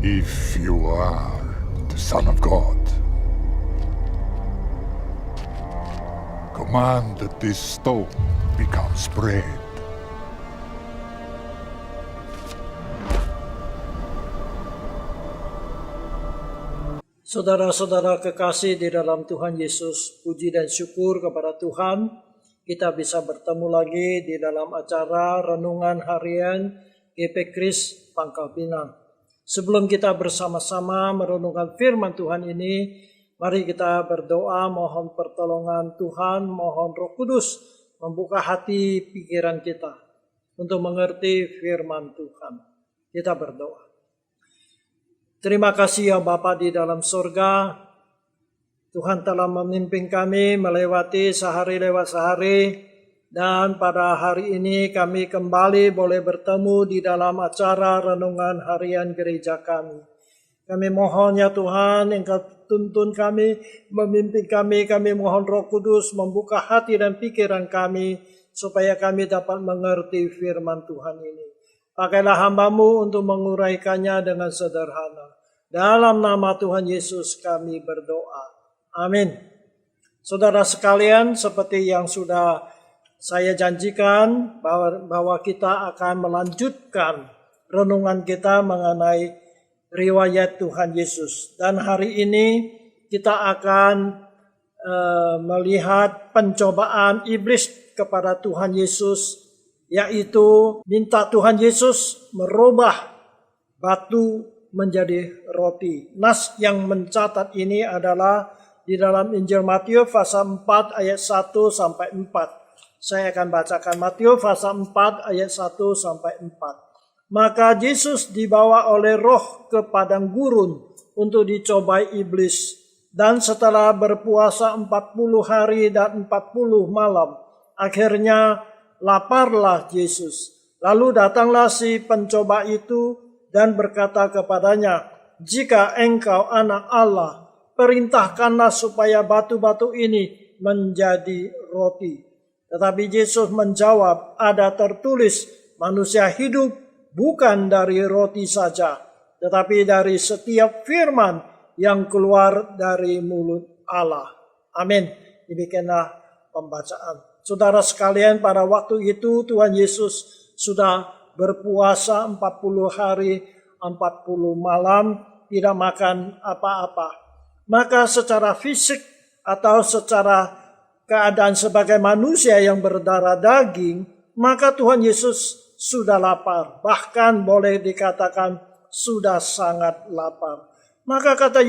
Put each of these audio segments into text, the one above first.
If you are the Son of God, command that this stone becomes bread. Saudara-saudara kekasih di dalam Tuhan Yesus, puji dan syukur kepada Tuhan, kita bisa bertemu lagi di dalam acara Renungan Harian GP Kris Pangkal Pinang. Sebelum kita bersama-sama merenungkan firman Tuhan ini, mari kita berdoa mohon pertolongan Tuhan, mohon Roh Kudus membuka hati pikiran kita untuk mengerti firman Tuhan. Kita berdoa. Terima kasih ya Bapa di dalam surga. Tuhan telah memimpin kami melewati sehari lewat sehari. Dan pada hari ini kami kembali boleh bertemu di dalam acara Renungan Harian Gereja kami. Kami mohon ya Tuhan, Engkau tuntun kami, memimpin kami. Kami mohon Roh Kudus membuka hati dan pikiran kami supaya kami dapat mengerti firman Tuhan ini. Pakailah hamba-Mu untuk menguraikannya dengan sederhana. Dalam nama Tuhan Yesus kami berdoa. Amin. Saudara sekalian, seperti yang sudah saya janjikan bahwa kita akan melanjutkan renungan kita mengenai riwayat Tuhan Yesus. Dan hari ini kita akan melihat pencobaan iblis kepada Tuhan Yesus, yaitu minta Tuhan Yesus merubah batu menjadi roti. Nas yang mencatat ini adalah di dalam Injil Matius pasal 4 ayat 1 sampai 4. Saya akan bacakan Matius pasal 4 ayat 1 sampai 4. Maka Yesus dibawa oleh Roh ke padang gurun untuk dicobai iblis. Dan setelah berpuasa 40 hari dan 40 malam, akhirnya laparlah Yesus. Lalu datanglah si pencoba itu dan berkata kepadanya, "Jika engkau anak Allah, perintahkanlah supaya batu-batu ini menjadi roti." Tetapi Yesus menjawab, "Ada tertulis, manusia hidup bukan dari roti saja, tetapi dari setiap firman yang keluar dari mulut Allah." Amin. Demikianlah pembacaan. Saudara sekalian, pada waktu itu Tuhan Yesus sudah berpuasa 40 hari 40 malam, tidak makan apa-apa. Maka secara fisik atau secara keadaan sebagai manusia yang berdarah daging, maka Tuhan Yesus sudah lapar. Bahkan boleh dikatakan sudah sangat lapar. Maka kata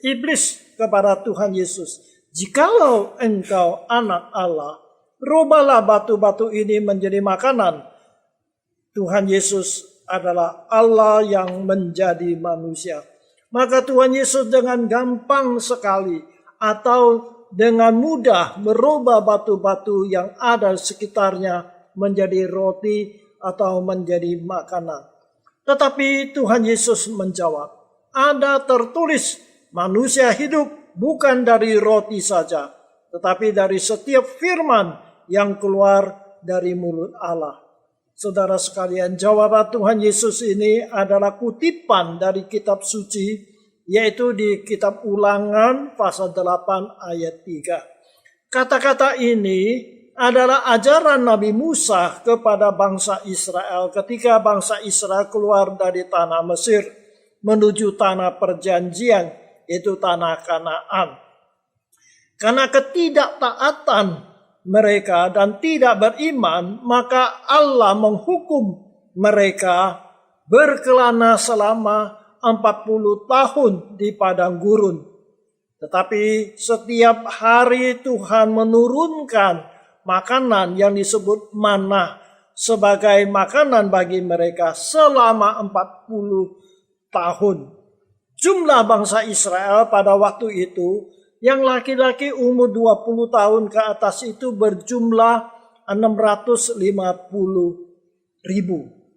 iblis kepada Tuhan Yesus, "Jikalau engkau anak Allah, rubahlah batu-batu ini menjadi makanan." Tuhan Yesus adalah Allah yang menjadi manusia. Maka Tuhan Yesus dengan gampang sekali atau dengan mudah merubah batu-batu yang ada di sekitarnya menjadi roti atau menjadi makanan. Tetapi Tuhan Yesus menjawab, "Ada tertulis, manusia hidup bukan dari roti saja, tetapi dari setiap firman yang keluar dari mulut Allah." Saudara sekalian, jawaban Tuhan Yesus ini adalah kutipan dari kitab suci, yaitu di kitab Ulangan pasal 8 ayat 3. Kata-kata ini adalah ajaran Nabi Musa kepada bangsa Israel ketika bangsa Israel keluar dari tanah Mesir menuju tanah perjanjian, yaitu tanah Kanaan. Karena ketidaktaatan mereka dan tidak beriman, maka Allah menghukum mereka berkelana selama 40 tahun di padang gurun. Tetapi setiap hari Tuhan menurunkan makanan yang disebut manna sebagai makanan bagi mereka selama 40 tahun. Jumlah bangsa Israel pada waktu itu yang laki-laki umur 20 tahun ke atas itu berjumlah 650.000.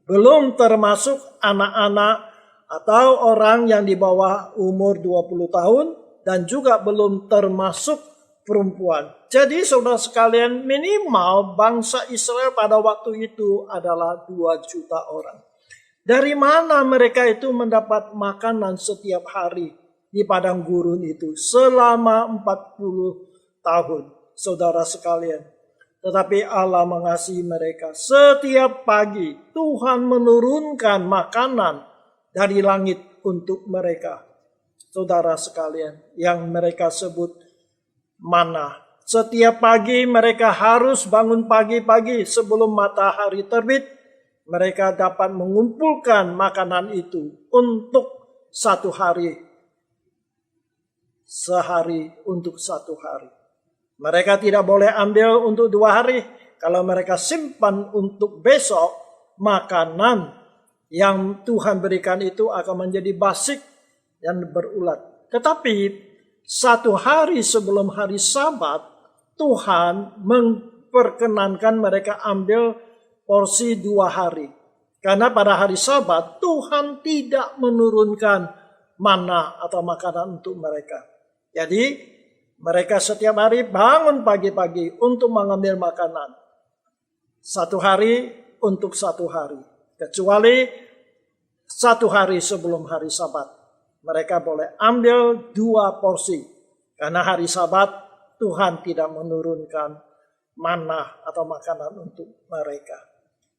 Belum termasuk anak-anak atau orang yang di bawah umur 20 tahun dan juga belum termasuk perempuan. Jadi saudara sekalian, minimal bangsa Israel pada waktu itu adalah 2 juta orang. Dari mana mereka itu mendapat makanan setiap hari di padang gurun itu selama 40 tahun, saudara sekalian. Tetapi Allah mengasihi mereka. Setiap pagi Tuhan menurunkan makanan dari langit untuk mereka. Saudara sekalian, yang mereka sebut mana. Setiap pagi mereka harus bangun pagi-pagi sebelum matahari terbit. Mereka dapat mengumpulkan makanan itu untuk satu hari. Sehari untuk satu hari. Mereka tidak boleh ambil untuk 2 hari. Kalau mereka simpan untuk besok, makanan yang Tuhan berikan itu akan menjadi basi dan berulat. Tetapi 1 hari sebelum hari Sabat, Tuhan memperkenankan mereka ambil porsi 2 hari. Karena pada hari Sabat, Tuhan tidak menurunkan mana atau makanan untuk mereka. Jadi, mereka setiap hari bangun pagi-pagi untuk mengambil makanan. 1 hari untuk 1 hari. Kecuali 1 hari sebelum hari Sabat. Mereka boleh ambil 2 porsi. Karena hari Sabat Tuhan tidak menurunkan mana atau makanan untuk mereka.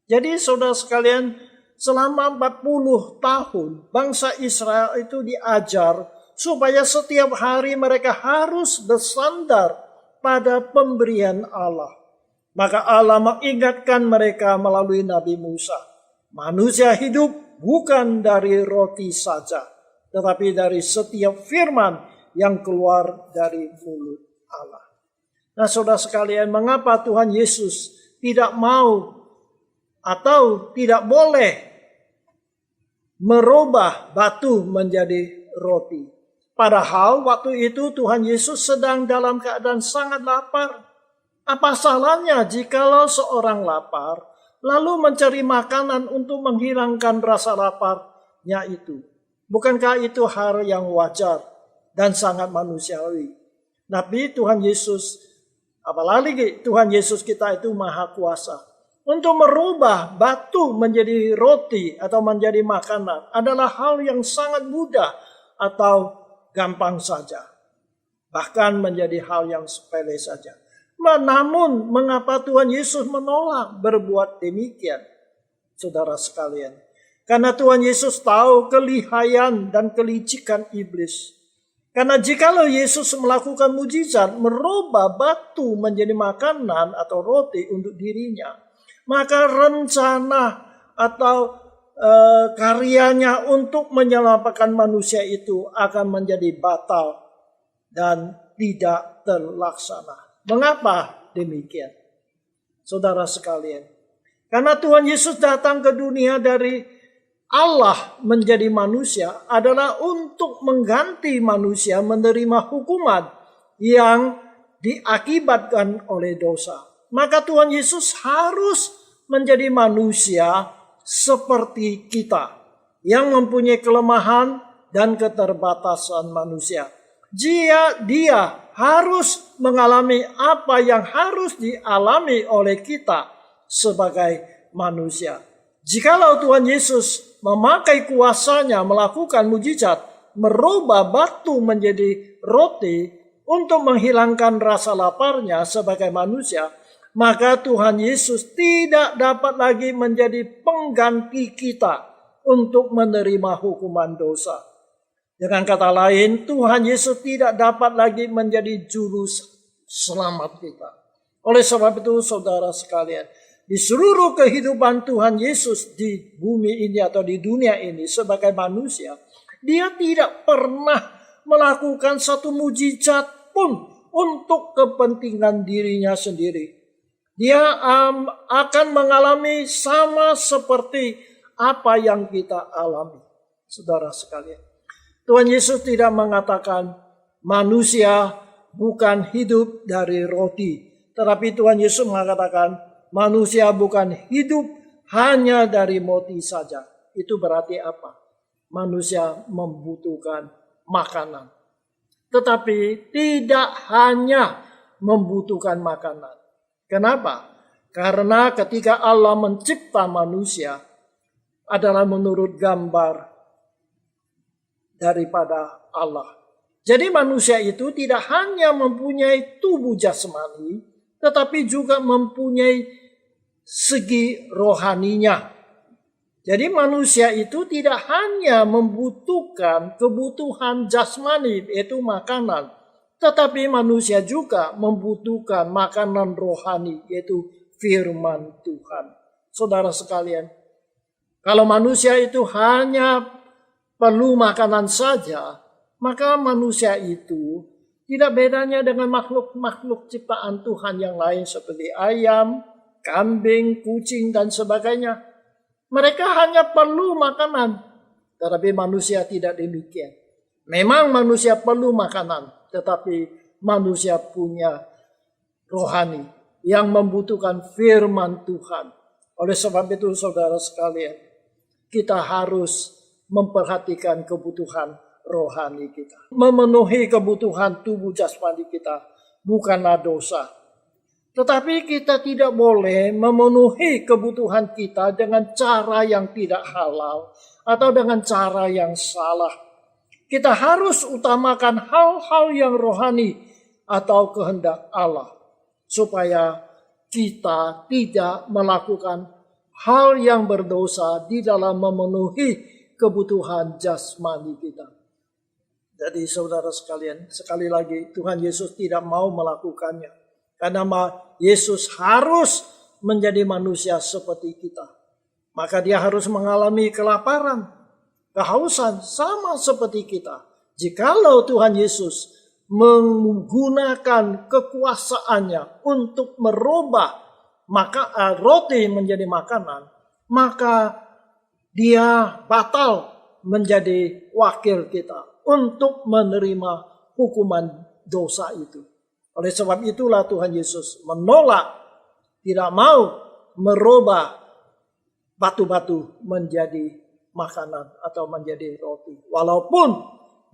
Jadi saudara sekalian, selama 40 tahun bangsa Israel itu diajar supaya setiap hari mereka harus bersandar pada pemberian Allah. Maka Allah mengingatkan mereka melalui Nabi Musa. Manusia hidup bukan dari roti saja, tetapi dari setiap firman yang keluar dari mulut Allah. Nah saudara sekalian, mengapa Tuhan Yesus tidak mau atau tidak boleh merubah batu menjadi roti? Padahal waktu itu Tuhan Yesus sedang dalam keadaan sangat lapar. Apa salahnya jikalau seorang lapar lalu mencari makanan untuk menghilangkan rasa laparnya itu? Bukankah itu hal yang wajar dan sangat manusiawi? Nabi Tuhan Yesus, apalagi Tuhan Yesus kita itu maha kuasa. Untuk merubah batu menjadi roti atau menjadi makanan adalah hal yang sangat mudah atau gampang saja. Bahkan menjadi hal yang sepele saja. Namun mengapa Tuhan Yesus menolak berbuat demikian? Saudara sekalian. Karena Tuhan Yesus tahu kelihayan dan kelicikan iblis. Karena jikalau Yesus melakukan mujizat merubah batu menjadi makanan atau roti untuk dirinya, maka rencana atau karyanya untuk menyelamatkan manusia itu akan menjadi batal dan tidak terlaksana. Mengapa demikian? Saudara sekalian, karena Tuhan Yesus datang ke dunia dari Allah menjadi manusia adalah untuk mengganti manusia menerima hukuman yang diakibatkan oleh dosa. Maka Tuhan Yesus harus menjadi manusia seperti kita yang mempunyai kelemahan dan keterbatasan manusia. Dia harus mengalami apa yang harus dialami oleh kita sebagai manusia. Jikalau Tuhan Yesus memakai kuasanya melakukan mujizat, merubah batu menjadi roti untuk menghilangkan rasa laparnya sebagai manusia, maka Tuhan Yesus tidak dapat lagi menjadi pengganti kita untuk menerima hukuman dosa. Dengan kata lain, Tuhan Yesus tidak dapat lagi menjadi juru selamat kita. Oleh sebab itu, saudara sekalian, di seluruh kehidupan Tuhan Yesus di bumi ini atau di dunia ini sebagai manusia, dia tidak pernah melakukan satu mujizat pun untuk kepentingan dirinya sendiri. Dia akan mengalami sama seperti apa yang kita alami. Saudara sekalian, Tuhan Yesus tidak mengatakan manusia bukan hidup dari roti. Tetapi Tuhan Yesus mengatakan manusia bukan hidup hanya dari roti saja. Itu berarti apa? Manusia membutuhkan makanan. Tetapi tidak hanya membutuhkan makanan. Kenapa? Karena ketika Allah mencipta manusia, adalah menurut gambar daripada Allah. Jadi manusia itu tidak hanya mempunyai tubuh jasmani, tetapi juga mempunyai segi rohaninya. Jadi manusia itu tidak hanya membutuhkan kebutuhan jasmani, yaitu makanan, tetapi manusia juga membutuhkan makanan rohani, yaitu firman Tuhan. Saudara sekalian, kalau manusia itu hanya perlu makanan saja, maka manusia itu tidak bedanya dengan makhluk-makhluk ciptaan Tuhan yang lain seperti ayam, kambing, kucing, dan sebagainya. Mereka hanya perlu makanan, tetapi manusia tidak demikian. Memang manusia perlu makanan, tetapi manusia punya rohani yang membutuhkan firman Tuhan. Oleh sebab itu, saudara sekalian, kita harus memperhatikan kebutuhan rohani kita. Memenuhi kebutuhan tubuh jasmani kita bukanlah dosa. Tetapi kita tidak boleh memenuhi kebutuhan kita dengan cara yang tidak halal atau dengan cara yang salah. Kita harus utamakan hal-hal yang rohani atau kehendak Allah, supaya kita tidak melakukan hal yang berdosa di dalam memenuhi kebutuhan jasmani kita. Jadi saudara sekalian, sekali lagi Tuhan Yesus tidak mau melakukannya. Karena Yesus harus menjadi manusia seperti kita. Maka dia harus mengalami kelaparan, kehausan sama seperti kita. Jikalau Tuhan Yesus menggunakan kekuasaannya untuk merubah roti menjadi makanan, maka dia batal menjadi wakil kita untuk menerima hukuman dosa itu. Oleh sebab itulah Tuhan Yesus menolak, tidak mau merubah batu-batu menjadi makanan atau menjadi roti. Walaupun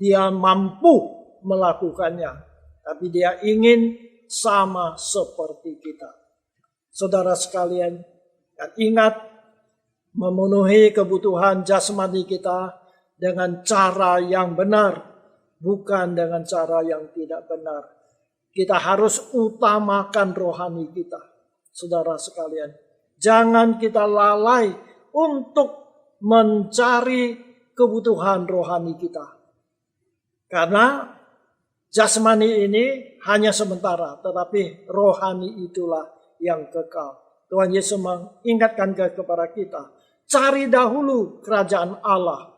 dia mampu melakukannya, tapi dia ingin sama seperti kita. Saudara sekalian, dan ingat, memenuhi kebutuhan jasmani kita dengan cara yang benar, bukan dengan cara yang tidak benar. Kita harus utamakan rohani kita. Saudara sekalian, jangan kita lalai untuk mencari kebutuhan rohani kita. Karena jasmani ini hanya sementara, tetapi rohani itulah yang kekal. Tuhan Yesus mengingatkan kepada kita, cari dahulu kerajaan Allah,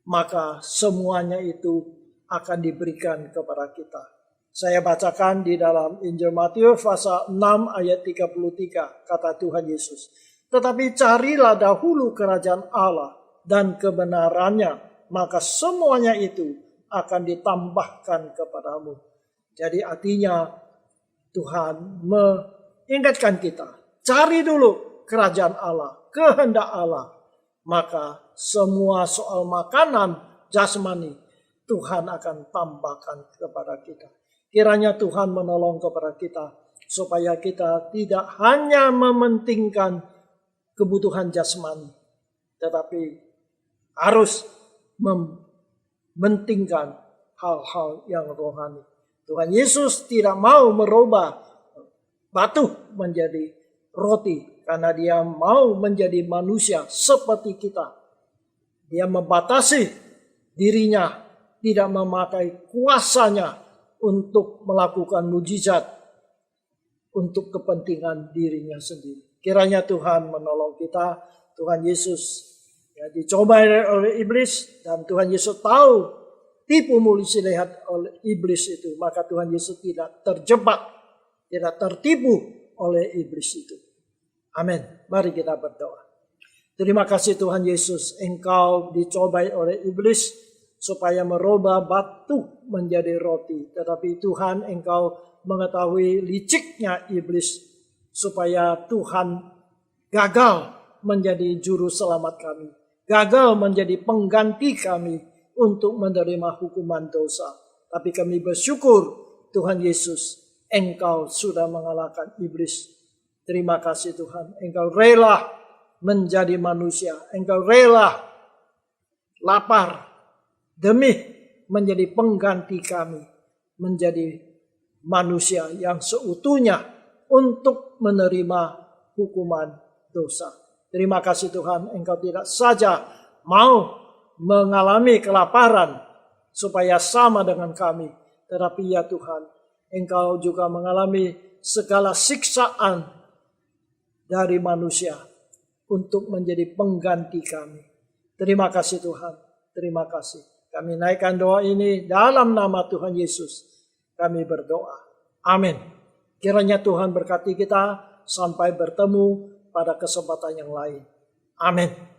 maka semuanya itu akan diberikan kepada kita. Saya bacakan di dalam Injil Matius pasal 6 ayat 33, kata Tuhan Yesus. Tetapi carilah dahulu kerajaan Allah dan kebenarannya, maka semuanya itu akan ditambahkan kepadamu. Jadi artinya Tuhan mengingatkan kita, cari dulu kerajaan Allah, kehendak Allah. Maka semua soal makanan jasmani Tuhan akan tambahkan kepada kita. Kiranya Tuhan menolong kepada kita supaya kita tidak hanya mementingkan kebutuhan jasmani, tetapi harus mementingkan hal-hal yang rohani. Tuhan Yesus tidak mau merubah batu menjadi roti karena dia mau menjadi manusia seperti kita. Dia membatasi dirinya, tidak memakai kuasanya untuk melakukan mujizat untuk kepentingan dirinya sendiri. Kiranya Tuhan menolong kita. Tuhan Yesus dicobai oleh iblis dan Tuhan Yesus tahu tipu muslihat oleh iblis itu. Maka Tuhan Yesus tidak terjebak, tidak tertipu oleh iblis itu. Amin. Mari kita berdoa. Terima kasih Tuhan Yesus, Engkau dicobai oleh iblis supaya merubah batu menjadi roti. Tetapi Tuhan, Engkau mengetahui liciknya iblis supaya Tuhan gagal menjadi juru selamat kami. Gagal menjadi pengganti kami untuk menerima hukuman dosa. Tapi kami bersyukur Tuhan Yesus, Engkau sudah mengalahkan iblis. Terima kasih Tuhan, Engkau rela menjadi manusia. Engkau rela lapar demi menjadi pengganti kami, menjadi manusia yang seutuhnya untuk menerima hukuman dosa. Terima kasih Tuhan, Engkau tidak saja mau mengalami kelaparan supaya sama dengan kami, tetapi ya Tuhan, Engkau juga mengalami segala siksaan dari manusia untuk menjadi pengganti kami. Terima kasih Tuhan, terima kasih. Kami naikkan doa ini dalam nama Tuhan Yesus. Kami berdoa. Amin. Kiranya Tuhan berkati kita sampai bertemu pada kesempatan yang lain. Amin.